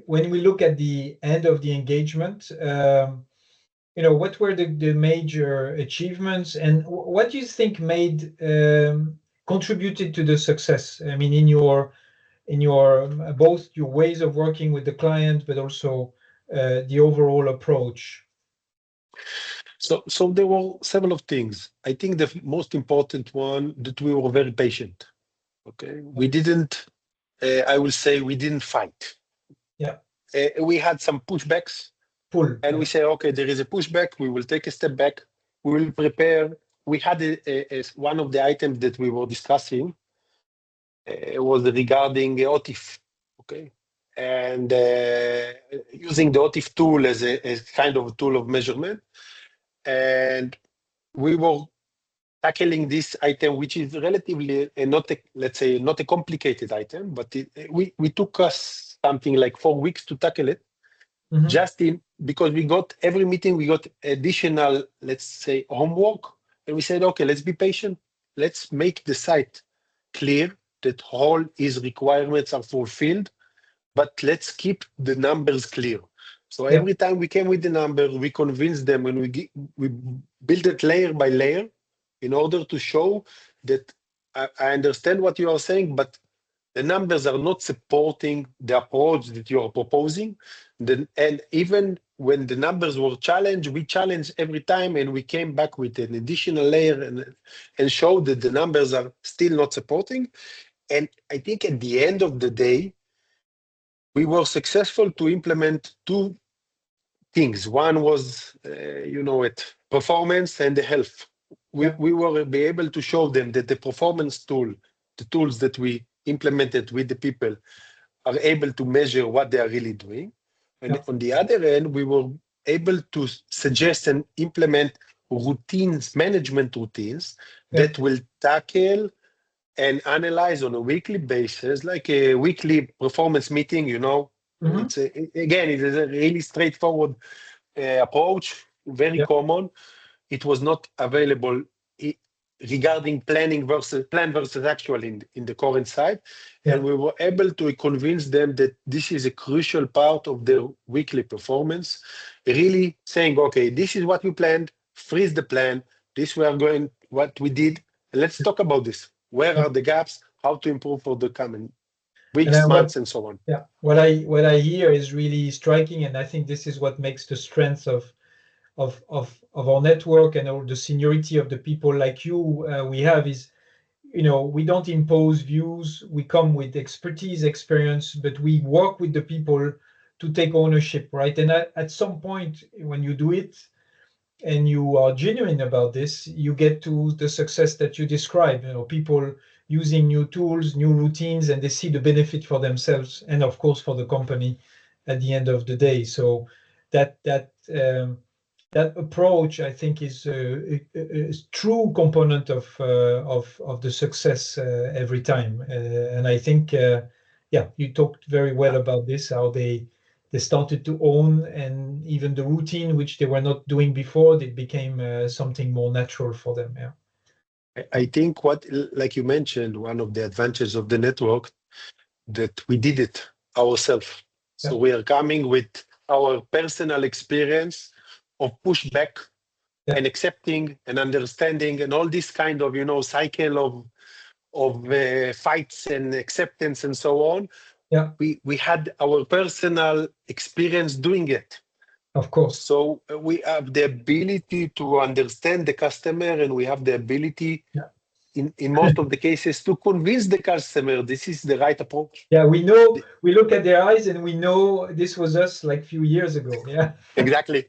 when we look at the end of the engagement, what were the major achievements, and what do you think made contributed to the success? I mean, in your both your ways of working with the client, but also the overall approach. So there were several things. I think the most important one that we were very patient. Okay, we didn't. I will say we didn't fight. Yeah. We had some pushbacks, and we say, okay, there is a pushback. We will take a step back. We will prepare. We had one of the items that we were discussing was regarding OTIF. Okay, and using the OTIF tool as a kind of a tool of measurement. And we were tackling this item, which is relatively let's say not a complicated item, but we took us something like 4 weeks to tackle it. Mm-hmm. Just because we got every meeting, we got additional, let's say, homework, and we said, okay, let's be patient. Let's make the site clear that all its requirements are fulfilled, but let's keep the numbers clear. So every time we came with the number, we convinced them, and we built it layer by layer in order to show that I understand what you are saying, but the numbers are not supporting the approach that you are proposing. And even when the numbers were challenged, we challenged every time, and we came back with an additional layer and showed that the numbers are still not supporting. And I think at the end of the day, we were successful to implement two things. One was, performance and the health. We were be able to show them that the performance the tools that we implemented with the people are able to measure what they are really doing. And on the other end, we were able to suggest and implement management routines that will tackle and analyze on a weekly basis, like a weekly performance meeting, Mm-hmm. It's a really straightforward approach, very common. It was not available regarding plan versus actual in the current site. And we were able to convince them that this is a crucial part of their weekly performance, really saying, okay, this is what we planned, freeze the plan, this we are going, what we did, and let's talk about this. Where are the gaps, how to improve for the coming weeks, months, and so on. Yeah, what I hear is really striking, and I think this is what makes the strength of our network and all the seniority of the people like you we have is, we don't impose views. We come with expertise, experience, but we work with the people to take ownership, right? And at some point, when you do it and you are genuine about this, you get to the success that you describe. People using new tools, new routines, and they see the benefit for themselves and, of course, for the company at the end of the day. So that approach, I think, is a true component of the success every time. And I think, you talked very well about this, how they started to own, and even the routine, which they were not doing before, it became something more natural for them. Yeah. I think like you mentioned, one of the advantages of the network, that we did it ourselves. So we are coming with our personal experience of pushback and accepting and understanding and all this kind of, cycle of fights and acceptance and so on. Yeah. We had our personal experience doing it. Of course. So we have the ability to understand the customer, and we have the ability in most of the cases to convince the customer this is the right approach. Yeah, we look at their eyes and we know this was us like a few years ago. Yeah. Exactly.